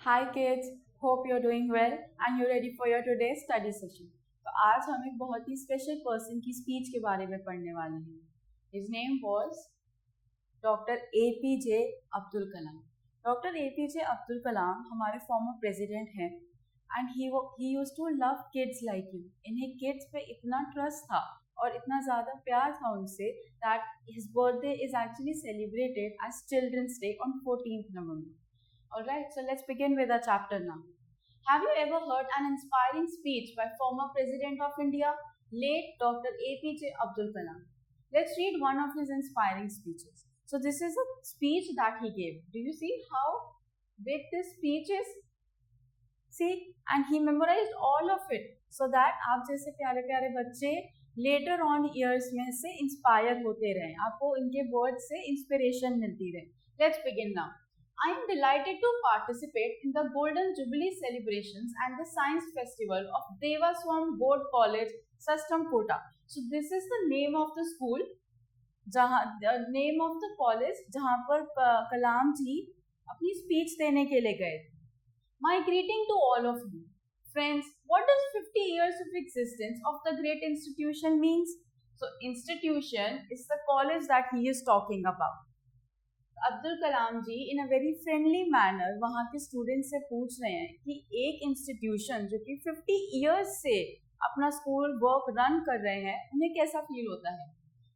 Hi kids, hope you're doing well and you're ready for your today's study session. तो आज हम एक बहुत ही स्पेशल पर्सन की स्पीच के बारे में पढ़ने वाले हैं. His name was doctor APJ Abdul Kalam. Doctor APJ Abdul Kalam हमारे फॉर्मर प्रेसिडेंट हैं and he used to love kids like you. इन्हें किड्स पे इतना ट्रस्ट था और इतना ज़्यादा प्यार था उनसे that his birthday is actually celebrated as children's day on 14th November. Alright, so let's begin with our chapter now. Have you ever heard an inspiring speech by former President of India, late Dr. APJ Abdul Kalam? Let's read one of his inspiring speeches. So this is a speech that he gave. Do you see how big this speech is? See, and he memorized all of it so that आप जैसे प्यारे प्यारे बच्चे later on years में से inspire होते रहें, आपको इनके words से inspiration मिलती रहे. Let's begin now. I am delighted to participate in the Golden Jubilee celebrations and the Science Festival of Devaswam Board College, Sastam Kota. So this is the name of the school, the name of the college जहाँ पर कलाम जी अपनी speech देने के लिए गए. My greeting to all of you. Friends, what does 50 years of existence of the great institution means? So institution is the college that he is talking about. Abdul Kalam ji in a very friendly manner वहाँ के student से पूछ रहे हैं कि एक institution जो कि 50 इयर्स से अपना स्कूल वर्क रन कर रहे हैं उन्हें कैसा फील होता है.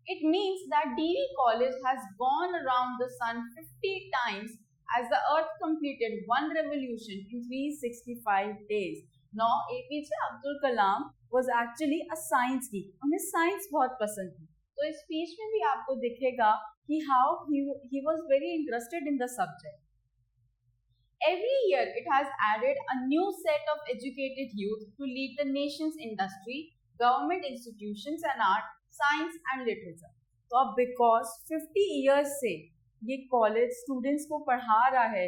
It means that DV college has gone around the sun 50 times as the earth completed one revolution in 365 days. Now APJ Abdul Kalam was actually a science geek. उन्हें साइंस बहुत पसंद थी. तो इस स्पीच में भी आपको दिखेगा कि how he was very interested in the subject. Every year it has added a new set of educated youth to lead the nation's industry, government institutions and art, science and literature. तो अब because 50 years से ये college students को पढ़ा रहा है,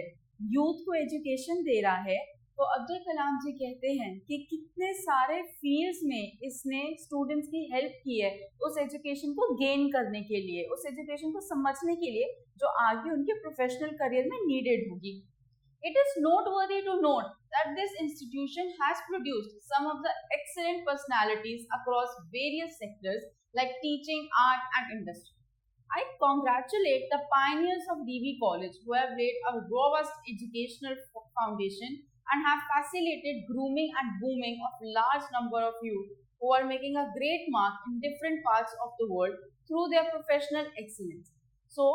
youth को education दे रहा है, तो अब्दुल कलाम जी कहते हैं कि कितने सारे फील्ड्स में इसने स्टूडेंट्स की हेल्प की है उस एजुकेशन को गेन करने के लिए, उस एजुकेशन को समझने के लिए जो आगे उनके प्रोफेशनल करियर में नीडेड होगी. It is noteworthy to note that this institution has produced some of the excellent personalities across various sectors like teaching, art and industry. I congratulate the pioneers of DV College who have laid a robust educational foundation and have facilitated grooming and booming of large number of youth who are making a great mark in different parts of the world through their professional excellence. So,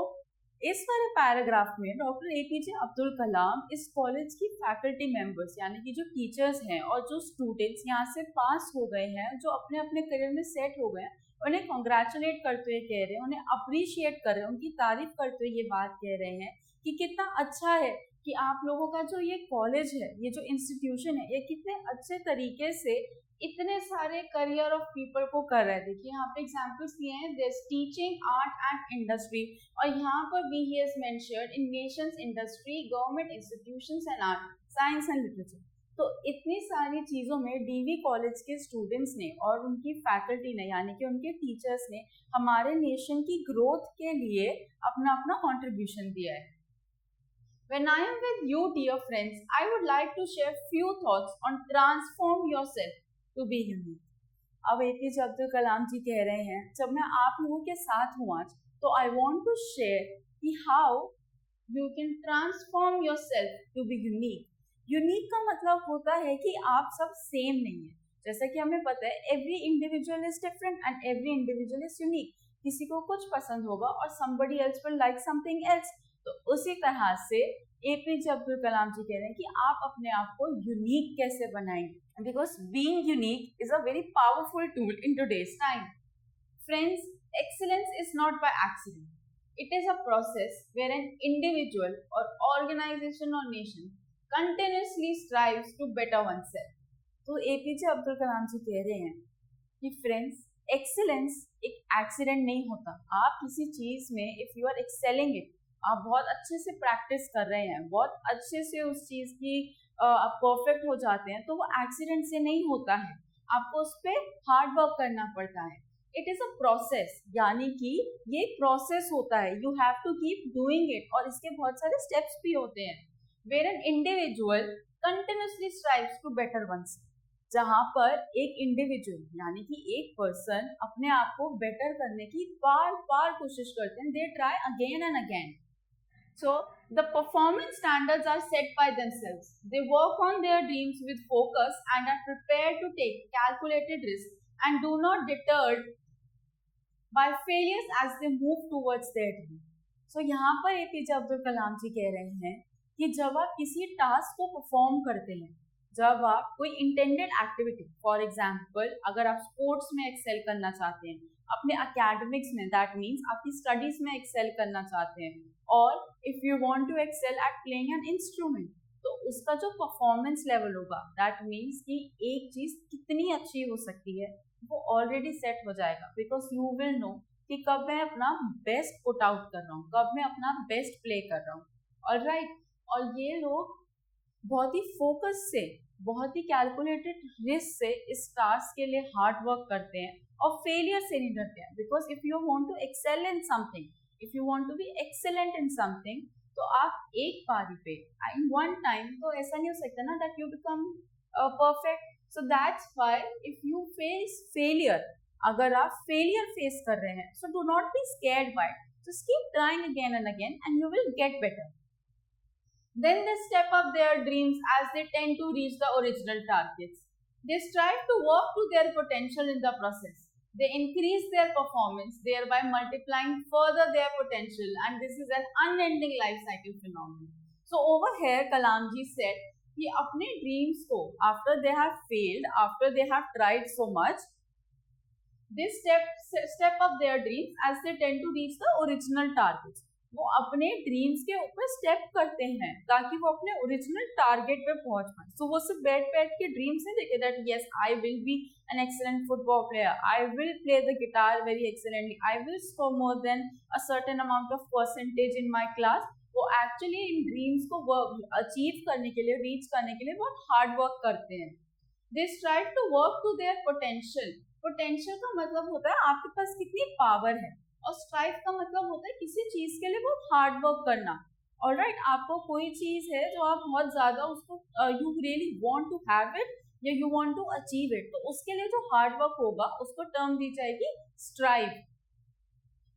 इस वाले paragraph में doctor APJ Abdul कलाम इस college की faculty members यानी कि जो teachers हैं और जो स्टूडेंट्स यहाँ से पास हो गए हैं, जो अपने अपने करियर में सेट हो गए हैं, उन्हें कॉन्ग्रेचुलेट करते हुए कह रहे हैं, उन्हें अप्रिशिएट कर रहे हैं, उनकी तारीफ करते हुए ये बात कह रहे हैं कि कितना अच्छा है कि आप लोगों का जो ये कॉलेज है, ये जो इंस्टीट्यूशन है, ये कितने अच्छे तरीके से इतने सारे करियर ऑफ पीपल को कर रहे हैं. देखिए यहाँ पे एग्जाम्पल्स दिए हैं, this teaching, art and industry, और यहाँ पर भी he has mentioned in Nations industry, government institutions and art, science and literature. तो इतनी सारी चीज़ों में डीवी कॉलेज के स्टूडेंट्स ने और उनकी फैकल्टी ने यानी कि उनके टीचर्स ने हमारे नेशन की ग्रोथ के लिए अपना अपना कॉन्ट्रीब्यूशन दिया है. When I am with you, dear friends, I would like to share few thoughts on transform yourself to be unique. अब एपीजे अब्दुल कलाम जी कह रहे हैं, जब मैं आप लोगों के साथ हूँ आज, तो I want to share कि how you can transform yourself to be unique. Unique का मतलब होता है कि आप सब सेम नहीं है. जैसा कि हमें पता है every individual is different and every individual is unique. किसी को कुछ पसंद होगा और somebody else will like something else. तो उसी तरह से एपीजे अब्दुल कलाम जी कह रहे हैं कि आप अपने आप को यूनिक कैसे बनाएंगे, because being unique is a very powerful tool in today's time. Friends, excellence is not by accident. It is a process where an individual or organisation or nation continuously strives to better oneself. तो APJ Abdul Kalam ji कह रहे हैं कि friends, excellence एक accident नहीं होता. आप किसी चीज में if you are excelling it, आप बहुत अच्छे से प्रैक्टिस कर रहे हैं, बहुत अच्छे से उस चीज की आप परफेक्ट हो जाते हैं, तो वो एक्सीडेंट से नहीं होता है. आपको उस पर हार्ड वर्क करना पड़ता है. इट इज अ प्रोसेस, यानी कि ये प्रोसेस होता है. You have to keep doing it, और इसके बहुत सारे स्टेप्स भी होते हैं. where an individual continuously strives to better oneself. जहाँ पर एक इंडिविजुअल यानी कि एक पर्सन अपने आप को बेटर करने की बार बार कोशिश करते हैं, they try again and again. So the performance standards are set by themselves. They work on their dreams with focus and are prepared to take calculated risks and do not deterred by failures as they move towards their dream. So यहाँ पर APJ Abdul Kalam ji कह रहे हैं कि जब आप किसी task को परफॉर्म करते हैं, जब आप कोई इंटेंडेड एक्टिविटी, फॉर एग्जाम्पल अगर आप स्पोर्ट्स में एक्सेल करना चाहते हैं, अपने अकेडमिक्स में, दैट मीन्स आपकी स्टडीज में एक्सेल करना चाहते हैं, और if you want to excel at playing an instrument, तो उसका जो परफॉर्मेंस लेवल होगा, दैट मीन्स कि एक चीज कितनी अच्छी हो सकती है, वो ऑलरेडी सेट हो जाएगा. बिकॉज यू विल नो कि कब मैं अपना बेस्ट पुट आउट कर रहा हूँ, कब मैं अपना बेस्ट प्ले कर रहा हूँ. ऑलराइट, और ये लोग बहुत ही फोकस से, बहुत ही कैलकुलेटेड रिस्क से इस टास्क के लिए हार्ड वर्क करते हैं और फेलियर से नहीं डरते हैं. Because if you want to excel in something, if you want to be excellent in something, तो आप एक बारी पे इन वन टाइम तो ऐसा नहीं हो सकता ना that you become perfect. So that's why if you face failure, अगर आप फेलियर फेस कर रहे हैं, so do not be scared by it, just keep trying again and again and you will get better. Then they step up their dreams as they tend to reach the original targets. They strive to work to their potential in the process. They increase their performance, thereby multiplying further their potential, and this is an unending life cycle phenomenon. So over here, Kalam ji said कि अपने dreams को after they have failed, after they have tried so much, they step up their dreams as they tend to reach the original targets. वो अपने dreams के ऊपर step करते हैं ताकि वो अपने ओरिजिनल टारगेट पे पहुंच पाए. सो वो सिर्फ बैठ के ड्रीम्स नहीं देखे that yes I will be an excellent football player, I will play the guitar very excellently, I will score more than a certain amount of percentage in my class. वो एक्चुअली इन ड्रीम्स को achieve करने के लिए, reach करने के लिए बहुत hard work करते हैं. They strive to work to their potential. Potential का मतलब होता है आपके पास कितनी पावर है, और स्ट्राइव का मतलब होता है किसी चीज के लिए बहुत हार्ड वर्क करना. ऑलराइट, आपको कोई चीज है जो आप बहुत ज्यादा उसको you really want to have it या you want to achieve it, तो उसके लिए जो हार्ड वर्क होगा उसको टर्म दी जाएगी strive.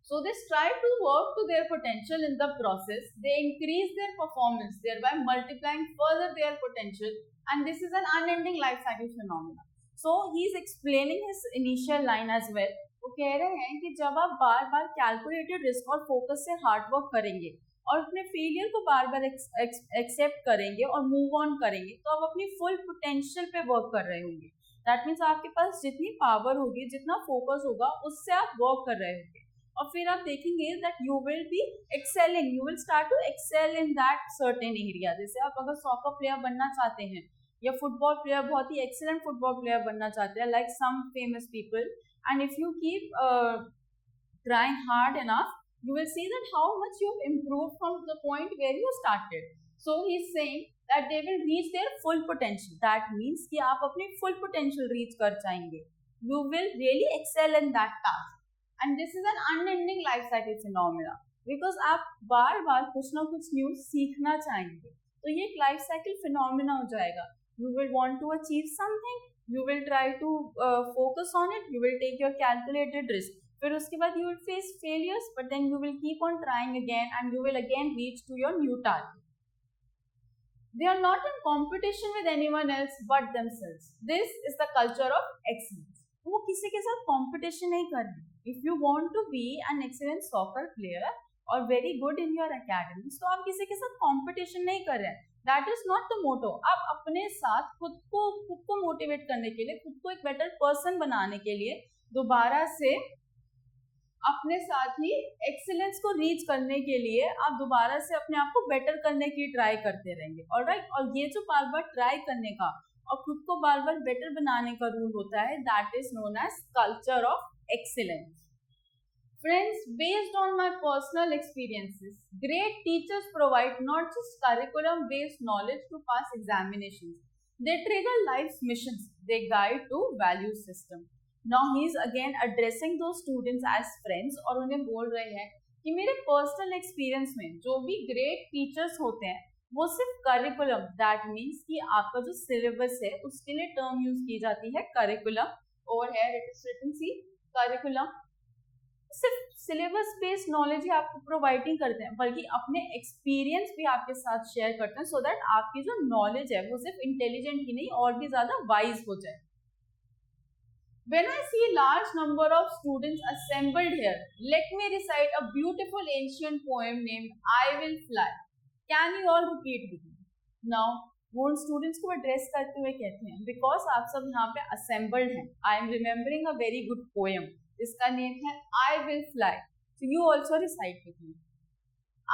So they strive to work to their potential in the process. They increase their performance, thereby multiplying further their potential, and this is an unending life cycle phenomena. So he is explaining his initial line as well. वो कह रहे हैं कि जब आप बार बार calculated risk और फोकस से हार्ड वर्क करेंगे और अपने फेलियर को बार बार एक्सेप्ट करेंगे और मूव ऑन करेंगे, तो आप अपनी फुल पोटेंशियल पे वर्क कर रहे होंगे. दैट मीन्स आपके पास जितनी पावर होगी, जितना फोकस होगा, उससे आप वर्क कर रहे होंगे, और फिर आप देखेंगे that you will be excelling, you will start to excel in that certain area. जैसे आप अगर सॉकर प्लेयर बनना चाहते हैं या फुटबॉल प्लेयर, बहुत ही एक्सेलेंट फुटबॉल प्लेयर बनना चाहते हैं, like some famous people, and if you keep trying hard enough, you will see that how much you've improved from the point where you started. So he's saying that they will reach their full potential. That means कि आप अपनी full potential reach कर जाएंगे. You will really excel in that task. And this is an unending life cycle phenomena. Because आप बार बार कुछ ना कुछ न्यू सीखना चाहेंगे, तो ये एक life cycle phenomena हो जाएगा. You will want to achieve something, you will try to focus on it, you will take your calculated risk, फिर उसके बाद you will face failures, but then you will keep on trying again and you will again reach to your new target. They are not in competition with anyone else but themselves. This is the culture of excellence. वो किसी के साथ competition नहीं कर रहे. If you want to be an excellent soccer player or very good in your academics, तो आप किसी के साथ competition नहीं कर रहे हैं. That is not the motto. आप अपने साथ खुद को मोटिवेट करने के लिए, खुद को एक बेटर पर्सन बनाने के लिए, दोबारा से अपने साथ ही एक्सीलेंस को रीच करने के लिए आप दोबारा से अपने आप को बेटर करने की ट्राई करते रहेंगे. ऑलराइट, और ये जो बार बार ट्राई करने का और खुद को बार बार बेटर बनाने का रूल होता है, that is known as culture of excellence. Friends, based on my personal experiences, great teachers provide not just curriculum-based knowledge to pass examinations. They trigger life's missions. They guide to value system. Now he is again addressing those students as friends और उन्हें बोल रहे हैं कि मेरे personal experience में जो भी ग्रेट टीचर्स होते हैं, वो सिर्फ करिकुलम, दैट मीन्स कि आपका जो सिलेबस है उसके लिए टर्म यूज की जाती है करिकुलम, और है it is written see curriculum. सिर्फ सिलेबस बेस्ड नॉलेज ही आपको प्रोवाइड नहीं करते हैं, बल्कि अपने एक्सपीरियंस भी आपके साथ शेयर करते हैं, सो दैट आपकी जो नॉलेज है वो सिर्फ इंटेलिजेंट ही नहीं और भी ज्यादा वाइज हो जाए। When I see large number of students assembled here, let me recite a beautiful ancient poem named I Will Fly. Can you all repeat with me? Now, वो उन स्टूडेंट्स को एड्रेस करते हुए कहते हैं, बिकॉज आप सब यहाँ पे असेंबल्ड हैं, I am remembering a very good poem, इसका नेम है I will fly, so you also recite with me.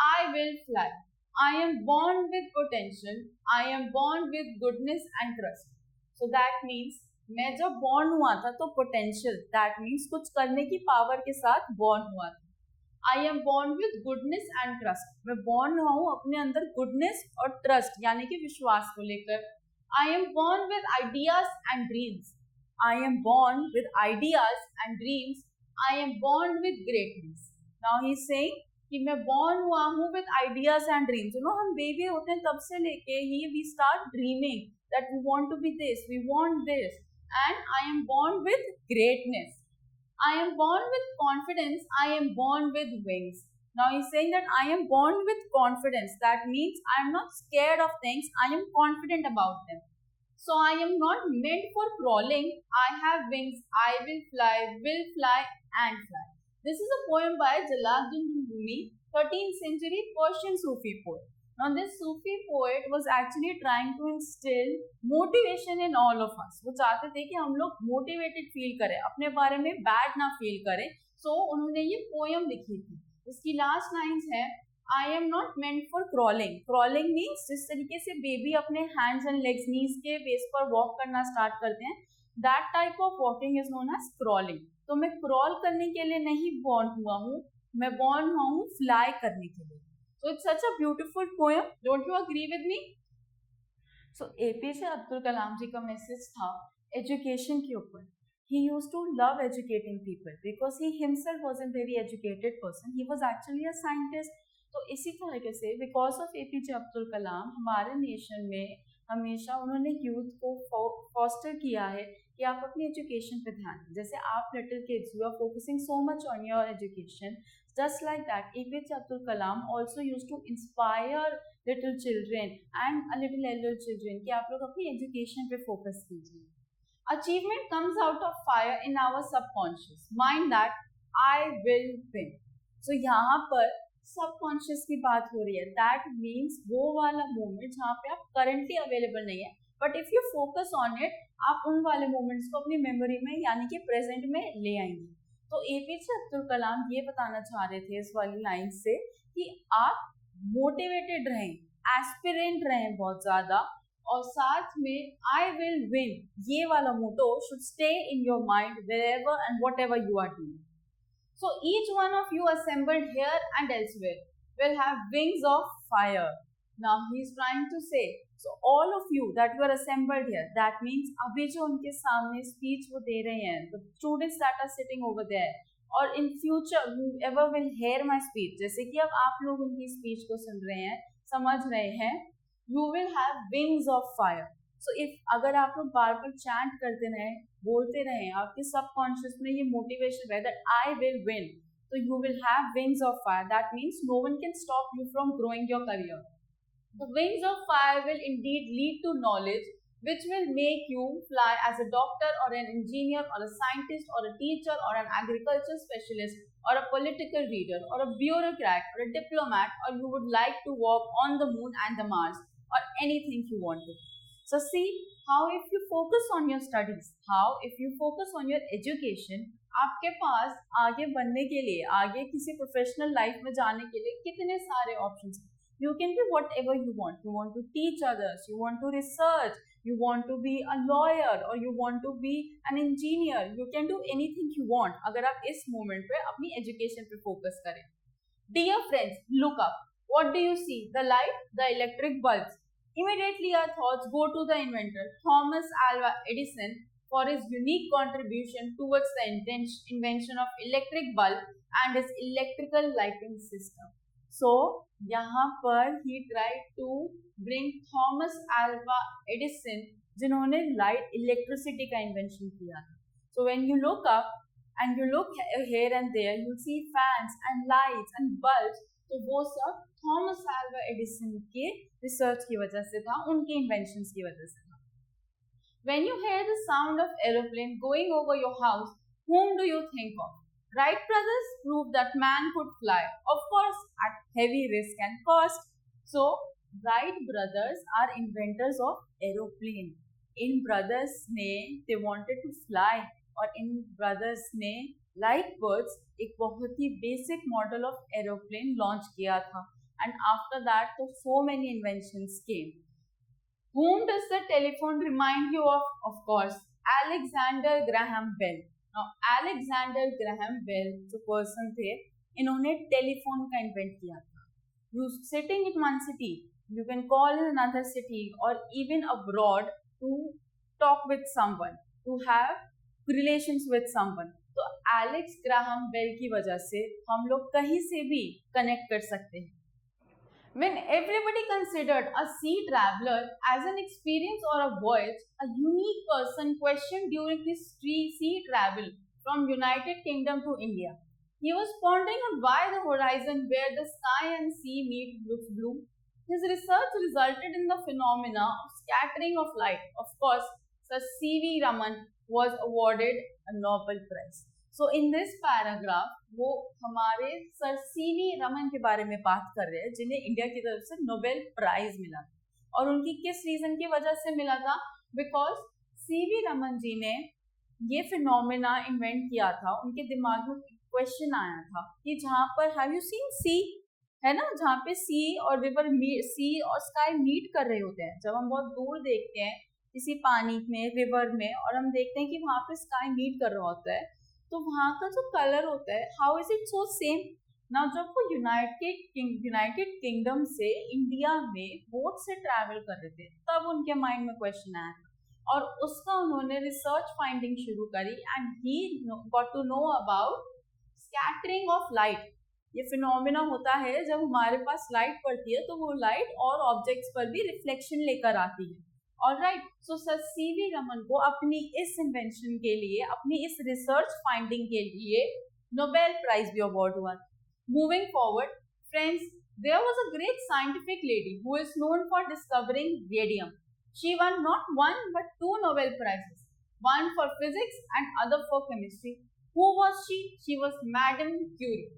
I will fly, I am born with potential, I am born with goodness and trust. So that means मैं जब born हुआ था तो potential, that means कुछ करने की power के साथ बॉर्न हुआ था। आई am born with goodness and trust, मैं बॉर्न हुआ हूँ अपने अंदर गुडनेस और ट्रस्ट यानी कि विश्वास को लेकर। I am born with ideas and dreams, I am born with ideas and dreams, I am born with greatness. Now he is saying कि मैं बॉर्न हुआ हूँ with ideas and dreams. You know, हम बेबी होते हैं तब से लेके ही we start dreaming that we want to be this, we want this, and I am born with greatness. I am born with confidence. I am born with wings. Now he's saying that I am born with confidence. That means I am not scared of things. I am confident about them. So I am not meant for crawling. I have wings. I will fly and fly. This is a poem by Jalaluddin Rumi, 13th century Persian Sufi poet. Now this Sufi poet was actually trying to instill motivation in all of us. वो चाहते थे कि हम लोग motivated feel करें, अपने बारे में bad ना feel करें, so उन्होंने ये poem लिखी थी। इसकी last lines है I am not meant for crawling. Crawling means जिस तरीके से baby अपने hands and legs, knees के base पर walk करना start करते हैं, that type of walking is known as crawling. तो मैं crawl करने के लिए नहीं born हुआ हूँ, मैं born हुआ हूँ fly करने के लिए। So it's such a beautiful poem. Don't you agree with me? So APJ Abdul Kalam जी का मैसेज था एजुकेशन के ऊपर. He used to love educating people because he himself was a very educated person. He was actually a scientist. तो इसी तरीके से because of APJ Abdul Kalam हमारे nation में हमेशा उन्होंने यूथ को फॉस्टर किया है कि आप अपनी एजुकेशन पे ध्यान दें. जैसे आप little kids you are focusing so much on your education, just like that APJ Abdul Kalam also used to inspire little children and a little elder children कि आप लोग अपनी एजुकेशन पे फोकस कीजिए. Achievement comes out of fire in our subconscious mind that I will win. So यहाँ पर subconscious की बात हो रही है. दैट मीन्स वो वाला मोमेंट जहाँ पे आप करंटली अवेलेबल नहीं है, but if you focus on it आप उन वाले मोमेंट्स को अपनी मेमोरी में यानी कि प्रेजेंट में ले आएंगे. तो APJ अब्दुल कलाम ये बताना चाह रहे थे इस वाली लाइन से कि आप मोटिवेटेड रहें, एस्पिरेंट रहें बहुत ज्यादा, और साथ में आई विल विन ये वाला motto should stay in your mind wherever and whatever you are doing. So each one of you assembled here and elsewhere will have wings of fire. Now he is trying to say, so all of you that were assembled here, that means अभी जो उनके सामने speech वो दे रहे हैं, the students that are sitting over there, और in future whoever will hear my speech, जैसे कि अब आप लोग उनकी speech को सुन रहे हैं, समझ रहे हैं, you will have wings of fire. So if अगर आप लोग बार बार चैंट करते रहें, बोलते रहें, आपके सबकॉन्शियस में ये मोटिवेशन है that I will win, so you will have wings of fire. That means no one can stop you from growing your career. The wings of fire will indeed lead to knowledge, which will make you fly as a doctor or an engineer or a scientist or a teacher or an agriculture specialist or a political leader or a bureaucrat or a diplomat, or you would like to walk on the moon and the Mars or anything you want to. So see how if you focus on your studies, how if you focus on your education, आपके पास आगे बढ़ने के लिए, आगे किसी professional life में जाने के लिए कितने सारे ऑप्शंस हैं. You can be whatever you want. You want to teach others, you want to research, you want to be a lawyer or you want to be an engineer. You can do anything you want अगर आप इस moment पे अपनी education पे focus करें. Dear friends, look up. What do you see? The light, the electric bulbs. Immediately our thoughts go to the inventor Thomas Alva Edison for his unique contribution towards the invention of electric bulb and his electrical lighting system. So यहाँ पर he tried to bring Thomas Alva Edison, जिन्होंने light electricity का invention किया था. So when you look up and you look here and there, you see fans and lights and bulbs. तो वो सब Thomas Alva Edison के research की वजह से था, उनके इन्वेंशंस की वजह से था. When you hear the sound of aeroplane going over your house, whom do you think of? Wright brothers proved that man could fly, of course at heavy risk and cost. So Wright brothers are inventors of aeroplane. In brothers ने they wanted to fly, और इन brothers ने like birds एक बहुत ही basic model of aeroplane launch किया था. And after that so many inventions came. Whom does the telephone remind you of? Of course, Alexander Graham Bell. Now, Alexander Graham Bell जो person थे, इन्होंने telephone का invent किया था. You sitting in one city, you can call in another city or even abroad to talk with someone, to have relations with someone. तो Alex Graham Bell की वजह से हम लोग कहीं से भी connect कर सकते हैं. When everybody considered a sea traveler as an experience or a voyage, a unique person questioned during his sea travel from United Kingdom to India. He was pondering on why the horizon where the sky and sea meet looks blue. His research resulted in the phenomena of scattering of light. Of course, Sir C.V. Raman was awarded a Nobel Prize. So in this paragraph, वो हमारे sir CV Raman के बारे में बात कर रहे हैं, जिन्हें इंडिया की तरफ से नोबेल प्राइज मिला. और उनकी किस रीजन की वजह से मिला था? बिकॉज सीवी रमन जी ने ये फिनोमेना इन्वेंट किया था. उनके दिमाग में क्वेश्चन आया था कि जहाँ पर हैव यू सीन सी, है ना, जहाँ पे सी और रिवर, सी और स्काई मीट कर रहे होते हैं. जब हम बहुत दूर देखते हैं किसी पानी में, रिवर में, और हम देखते हैं कि वहाँ पे स्काई मीट कर रहा होता है, तो वहाँ का जो कलर होता है, how is it so same. ना जब वो यूनाइटेड किंगडम से इंडिया में बोट से ट्रैवल कर रहे थे, तब उनके माइंड में क्वेश्चन आया और उसका उन्होंने रिसर्च फाइंडिंग शुरू करी. And he got to know about scattering of light. ये फिनोमेना होता है जब हमारे पास लाइट पड़ती है तो वो लाइट और ऑब्जेक्ट्स पर भी रिफ्लेक्शन लेकर आती है. Alright, so sir CV Raman को अपनी इस इन्वेंशन के लिए, अपनी इस रिसर्च फाइंडिंग के लिए नोबेल प्राइज भी अवार्ड हुआ. Moving forward friends, there was a great scientific lady who is known for discovering radium. She won not one but 2 Nobel prizes, one for physics and other for chemistry. Who was she? She was Madame Curie.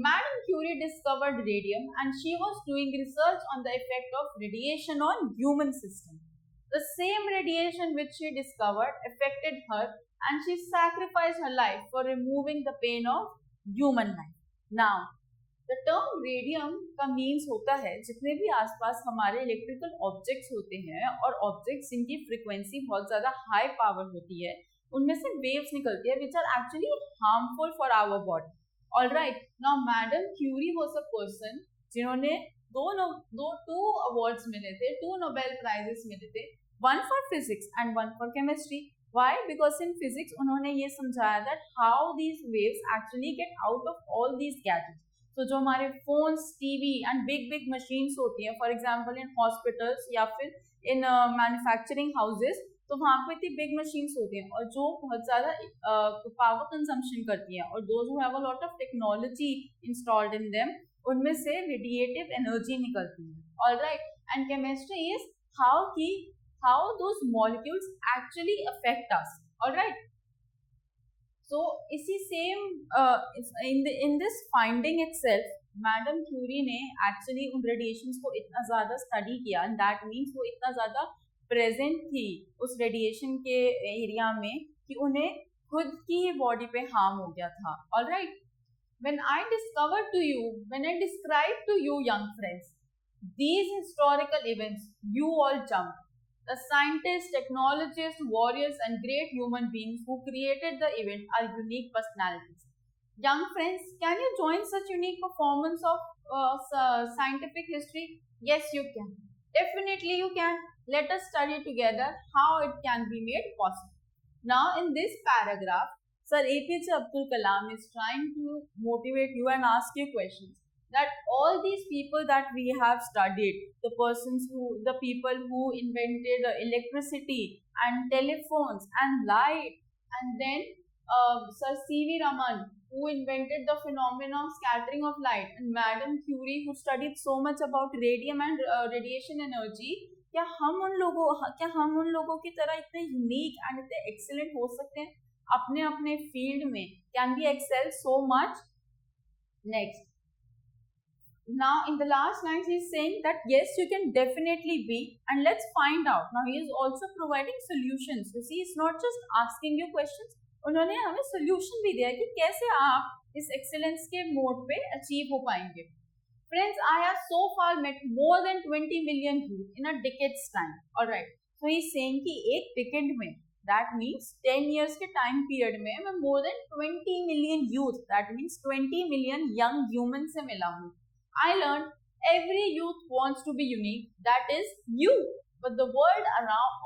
Madame Curie discovered radium and she was doing research on the effect of radiation on human system. The same radiation which she discovered affected her and she sacrificed her life for removing the pain of human life. Now, the term radium का means होता है जितने भी आसपास हमारे electrical objects होते हैं और ऑब्जेक्ट्स जिनकी फ्रीक्वेंसी बहुत ज़्यादा हाई पावर होती है, उनमें से वेव्स निकलती है which are actually harmful for our body. Alright, now Madame Curie was a person जिन्होंने two awards मिले थे, 2 Nobel prizes मिले थे, one for physics and one for chemistry. Why? Because in physics उन्होंने ये समझाया that how these waves actually get out of all these gadgets. So जो हमारे phones, TV and big machines होती हैं, for example in hospitals या फिर in manufacturing houses, तो वहाँ पे इतनी big machines होती हैं और जो बहुत ज़्यादा power consumption करती हैं, और those who have a lot of technology installed in them, उनमें से radiative energy निकलती है. Alright, and chemistry is how those molecules actually affect us. Alright, so इसी same in this finding itself, Madame Curie ने actually उन radiations को इतना ज़्यादा study किया, and that means वो इतना ज़्यादा present थी उस radiation के area में कि उन्हें खुद की ही body पे harm हो गया था. Alright, when I describe to you young friends these historical events, you all jump. The scientists, technologists, warriors and great human beings who created the event are unique personalities. Young friends, can you join such unique performance of scientific history? Yes, you can. Definitely you can. Let us study together how it can be made possible. Now in this paragraph, Sir APJ Abdul Kalam is trying to motivate you and ask you questions. that all these people that we have studied, the people who invented electricity and telephones and light, and then Sir C.V. Raman, who invented the phenomenon of scattering of light, and Madame Curie, who studied so much about radium and radiation energy, क्या हम उन लोगों की तरह इतने unique and इतने excellent हो सकते हैं अपने अपने फील्ड में? Can we excel so much? Next, now in the last lines he is saying that yes, you can definitely be, and let's find out. Now he is also providing solutions. You see, it's not just asking you questions, उन्होंने हमें solution भी दिया कि कैसे आप इस excellence के mode पे achieve हो पाएंगे. Friends, I have so far met more than 20 million youth in a decade's time. Alright, so he is saying कि एक decade में, that means 10 years के time period में मैं more than 20 million youth, that means 20 million young humans से मिला हूँ. I learned every youth wants to be unique, that is you, but the world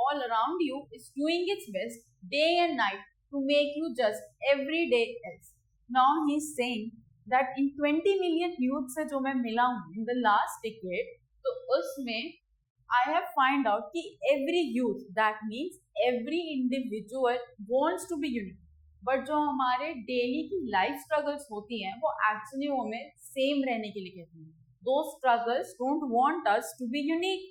all around you is doing its best day and night to make you just every day else. Now he is saying that in 20 million youth से जो मैं मिला हूँ in the last decade, तो उसमें I have find out कि every youth, that means every individual wants to be unique, but जो हमारे डेली की लाइफ स्ट्रगल्स होती हैं वो एक्चुअली हमें सेम रहने के लिए कहती हैं. Those struggles don't want us to be unique.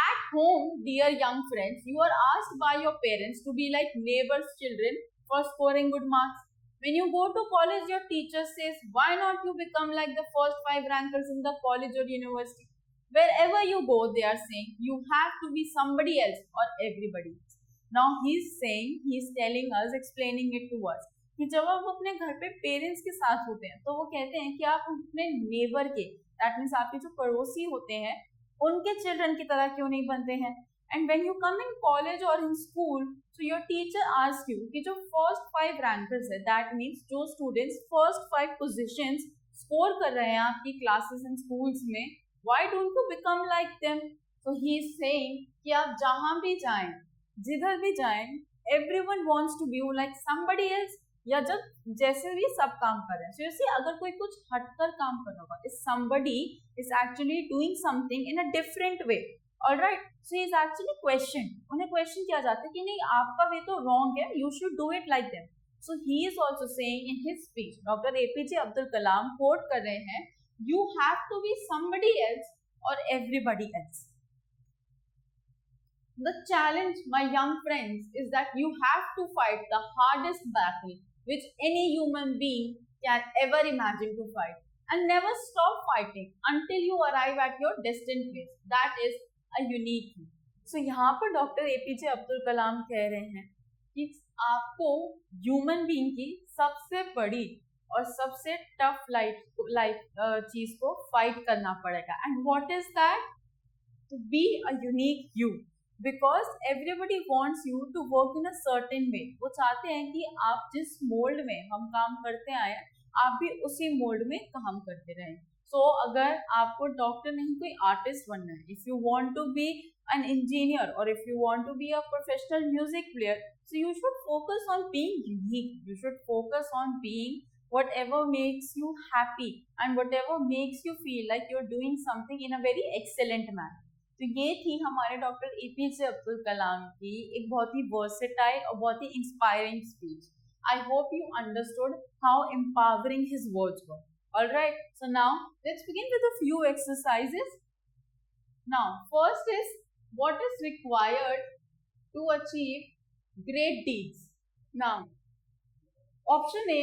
At home, dear young friends, you are asked by your parents to be like neighbors' children for scoring good marks. When you go to college, your teacher says, why not you become like the first 5 rankers in the college or university? Wherever you go, they are saying you have to be somebody else or everybody else. Now he is telling us, explaining it to us, कि जब आप अपने घर पे parents के साथ होते हैं तो वो कहते हैं कि आप अपने नेबर के, दैट मीन्स आपके जो पड़ोसी होते हैं, उनके चिल्ड्रन की तरह क्यों नहीं बनते हैं? And when you come in college और in school, so your teacher ask you कि जो फर्स्ट 5 रैंकर्स है, दैट मीन्स जो स्टूडेंट्स फर्स्ट 5 पोजीशंस स्कोर कर रहे हैं आपकी क्लासेस एंड स्कूल्स में, why don't you become like them? So he is saying कि आप जहां भी जाएं, जिधर भी जाएं, everyone wants to be like somebody else, या जब जैसे भी सब काम कर रहे हैं. So, अगर कोई कुछ हटकर काम कर रहा होगा, is somebody is actually doing something in a different way. Alright, so he is actually questioned. उन्हें क्वेश्चन किया जाता है कि नहीं, आपका वे तो रॉन्ग है, you should do it like them. So he is also saying in his speech, doctor APJ Abdul Kalam quote कर रहे हैं, you have to be somebody else or everybody else. The challenge, my young friends, is that you have to fight the hardest battle which any human being can ever imagine to fight, and never stop fighting until you arrive at your destined place. That is a unique thing. So यहाँ पर doctor APJ Abdul कलाम कह रहे हैं कि आपको human being की सबसे बड़ी और सबसे टफ चीज को फाइट करना पड़ेगा. And what is that? To be a unique you. Because everybody wants you to work in a certain way. वो चाहते हैं कि आप जिस मोल्ड में हम काम करते आए, आप भी उसी मोल्ड में काम करते रहें. सो अगर आपको डॉक्टर नहीं, कोई आर्टिस्ट बनना है, if you want to be an engineer or if you want to be a professional music player, so you should focus on being unique. You should focus on being whatever makes you happy and whatever makes you feel like you're doing something in a very excellent manner. तो ये थी हमारे doctor APJ Abdul कलाम की एक बहुत ही versatile और बहुत ही inspiring speech. I hope you understood how empowering his words were. Alright, so now let's begin with a few exercises. Now first is what is required to achieve great deeds. Now, option A,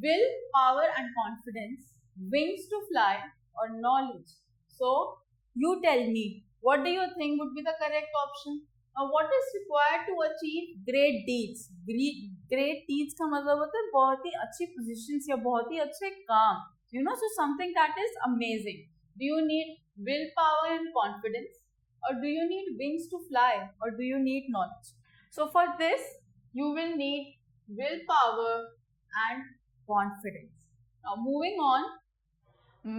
will, power and confidence, wings to fly or knowledge. So, you tell me, what do you think would be the correct option? Now, what is required to achieve great deeds? Great deeds का मतलब होता है बहुत ही अच्छी positions या बहुत ही अच्छे काम. You know, so something that is amazing. Do you need willpower and confidence? Or do you need wings to fly? Or do you need knowledge? So for this, you will need willpower and confidence. Now moving on,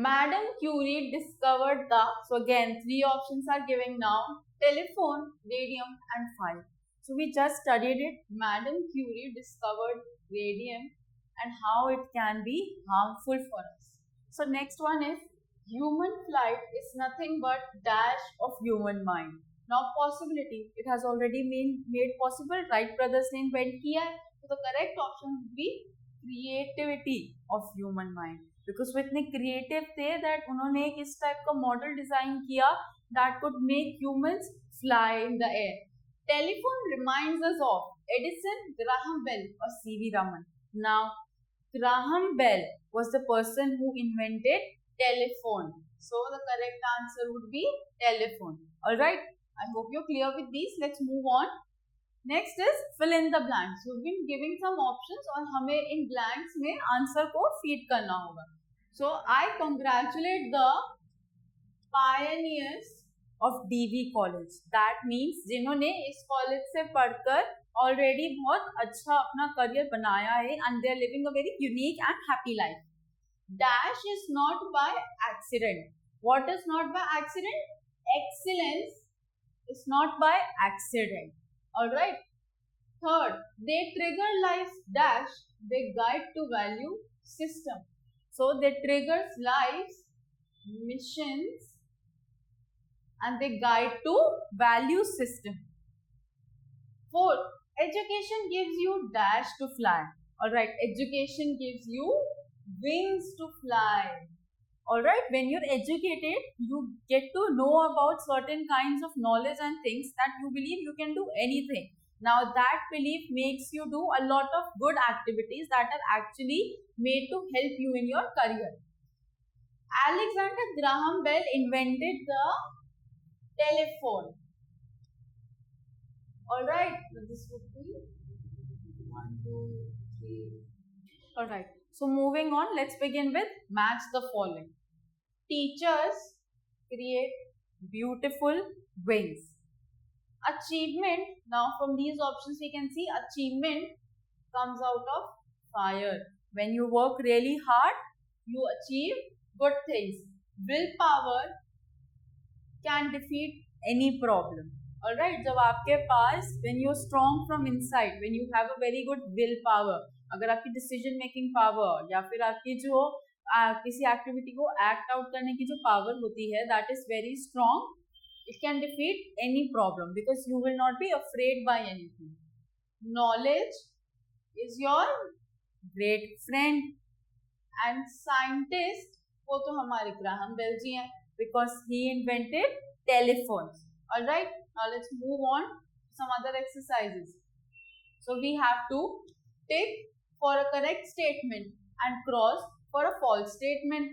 Madame Curie discovered so again 3 options are given now, telephone, radium and fire. So we just studied it. Madame Curie discovered radium and how it can be harmful for us. So next one is human flight is nothing but dash of human mind. Now possibility, it has already been made possible. Wright brothers ने invent किया है, so the correct option would be creativity of human mind. Because वो इतने creative थे that उन्होंने एक इस type का model design किया that could make humans fly in the air. Telephone reminds us of Edison, Graham Bell or C.V. Raman. Now Graham Bell was the person who invented telephone. So the correct answer would be telephone. Alright, I hope you're clear with these. Let's move on. Next is fill in the blanks. We've been giving some options और हमें in blanks में answer को feed करना होगा. So I congratulate the pioneers of DV College. That means जिन्होंने इस college से पढ़कर already बहुत अच्छा अपना career बनाया है and they are living a very unique and happy life. Dash is not by accident. What is not by accident? Excellence is not by accident. Alright. Third, they trigger life's dash, they guide to value system. So they triggers life's missions and they guide to value system. Fourth, education gives you dash to fly. Alright, education gives you wings to fly. Alright, when you're educated, you get to know about certain kinds of knowledge and things that you believe you can do anything. Now that belief makes you do a lot of good activities that are actually made to help you in your career. Alexander Graham Bell invented the telephone. Alright, so this would be 1, 2, 3. Alright, so moving on, let's begin with match the following. Teachers create beautiful wings. Achievement, now from these options we can see achievement comes out of fire. When you work really hard, you achieve good things. Willpower can defeat any problem. Alright, जब आपके पास when you're strong from inside, when you have a very good willpower, अगर आपकी decision making power या फिर आपकी जो किसी activity को act out करने की जो power होती है, that is very strong, it can defeat any problem because you will not be afraid by anything. Knowledge is your great friend and scientist वो तो हमारे ग्राहम बेल जी हैं because he invented telephones. Alright, now let's move on to some other exercises. So we have to tick for a correct statement and cross for a false statement.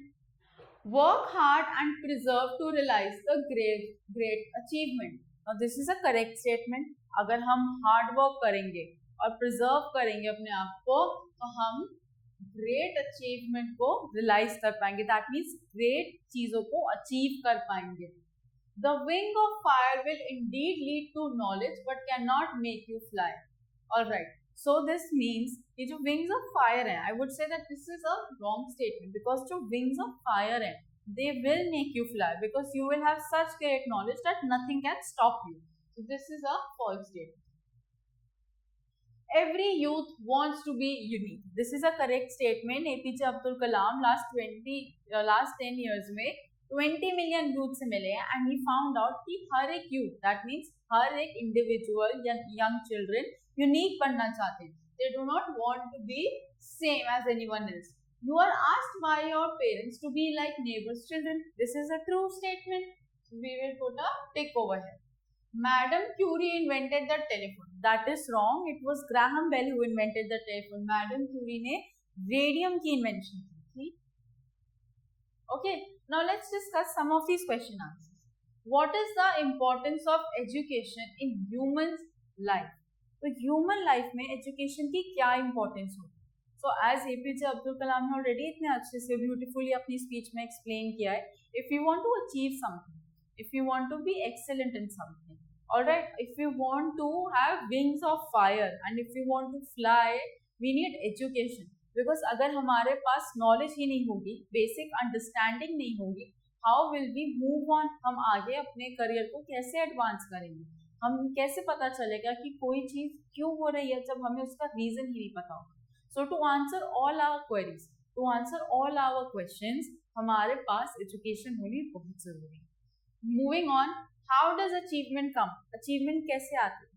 Work hard and preserve to realize the great achievement. Now this is a correct statement. अगर हम hard work करेंगे और preserve करेंगे अपने आप को तो हम great achievement को realize कर पाएंगे. That means great चीजों को achieve कर पाएंगे. The wing of fire will indeed lead to knowledge but cannot make you fly. Alright. So this means कि जो wings of fire हैं, I would say that this is a wrong statement because जो wings of fire हैं, they will make you fly because you will have such great knowledge that nothing can stop you. So this is a false statement. Every youth wants to be unique. This is a correct statement. APJ Abdul Kalam last 10 years में 20 million youth से मिले हैं and he found out कि हर एक youth, that means हर एक individual young children unique बनना चाहते हैं. They do not want to be same as anyone else. You are asked by your parents to be like neighbors' children. This is a true statement. So we will put a tick over here. Madame Curie invented the telephone. That is wrong. It was Graham Bell who invented the telephone. Madame Curie ने radium की invention की थी. Okay. Now let's discuss some of these question answers. What is the importance of education in humans' life? तो human life में education की क्या importance होती है? So as APJ Abdul Kalam ने already इतने अच्छे से beautifully अपनी speech में explain किया है, if you want to achieve something, if you want to be excellent in something, alright, if you want to have wings of fire and if you want to fly, we need education. Because अगर हमारे पास knowledge ही नहीं होगी, basic understanding नहीं होगी, how will we move on? हम आगे अपने career को कैसे advance करेंगे? हम कैसे पता चलेगा कि कोई चीज क्यों हो रही है जब हमें उसका reason ही नहीं पता होगा? So to answer all our queries, to answer all our questions, हमारे पास एजुकेशन होनी बहुत जरूरी है. Moving on, how does achievement come? Achievement कैसे आती है?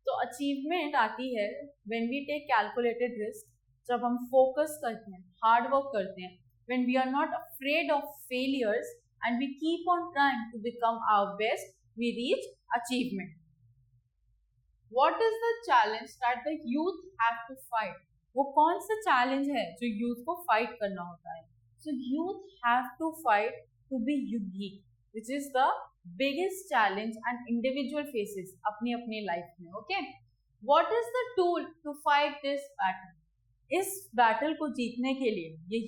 तो अचीवमेंट आती है when we take calculated risk, जब हम फोकस करते हैं, हार्ड वर्क करते हैं, when we are not afraid of failures and we keep on trying to become our best, we reach achievement. What is the challenge that the youth have to fight? वो कौन सा challenge है जो youth को fight करना होता है? So youth have to fight to be unique, which is the biggest challenge and individual faces अपनी अपनी लाइफ में. Okay, what is the tool to fight this battle? इस बैटल को जीतने के लिए, ये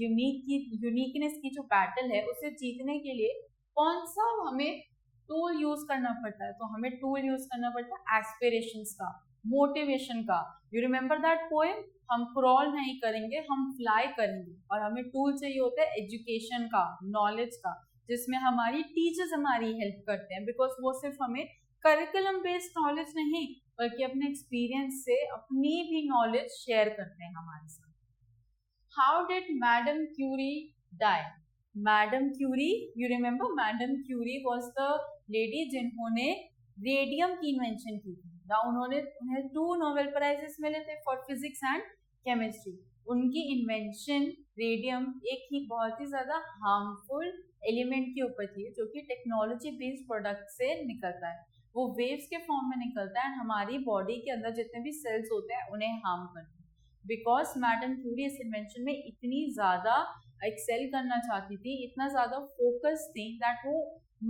यूनिकनेस की जो बैटल है उसे जीतने के लिए कौन सा हमें टूल यूज करना पड़ता है? तो हमें टूल यूज करना पड़ता है एस्पिरेशंस का, मोटिवेशन का. यू रिमेम्बर दैट पोएम, हम क्रॉल नहीं करेंगे, हम फ्लाई करेंगे. और हमें टूल चाहिए होता है एजुकेशन का, नॉलेज का, जिसमें हमारी टीचर्स हमारी हेल्प करते हैं, बिकॉज वो सिर्फ हमें करिकुलम बेस्ड नॉलेज नहीं बल्कि अपने एक्सपीरियंस से अपनी भी नॉलेज शेयर करते हैं हमारे साथ. How did madam Curie die? Madam Curie, you remember madam Curie was the lady जिन्होंने रेडियम की इन्वेंशन की थी. उन्हें 2 नोबेल प्राइजेस मिले थे फॉर फिजिक्स एंड केमिस्ट्री. उनकी इन्वेंशन रेडियम एक ही बहुत ही ज्यादा हार्मफुल एलिमेंट के ऊपर थी, जो कि टेक्नोलॉजी बेस्ड प्रोडक्ट से निकलता है. वो वेव्स के फॉर्म में निकलता है एंड हमारी बॉडी के अंदर जितने भी सेल्स होते हैं उन्हें हार्म करता है. बिकॉज मैडम क्यूरी इस इन्वेंशन में इतनी ज़्यादा एक्सेल करना चाहती थी, इतना ज़्यादा फोकस थी, दैट वो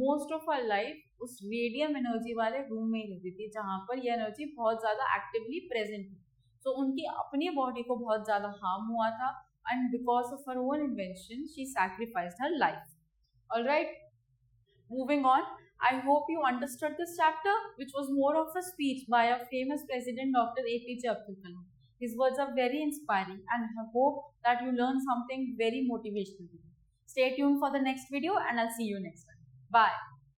मोस्ट ऑफ आवर लाइफ उस रेडियम एनर्जी वाले रूम में ही रहती थी जहाँ पर ये एनर्जी बहुत ज़्यादा एक्टिवली प्रेजेंट थी. तो उनकी अपनी बॉडी को बहुत ज़्यादा हार्म हुआ था and because of her own invention she sacrificed her life. Alright, moving on. I hope you understood this chapter, which was more of a speech by a famous president, Dr. APJ Abdul Kalam. His words are very inspiring and I hope that you learn something very motivational today. Stay tuned for the next video and I'll see you next time. Bye.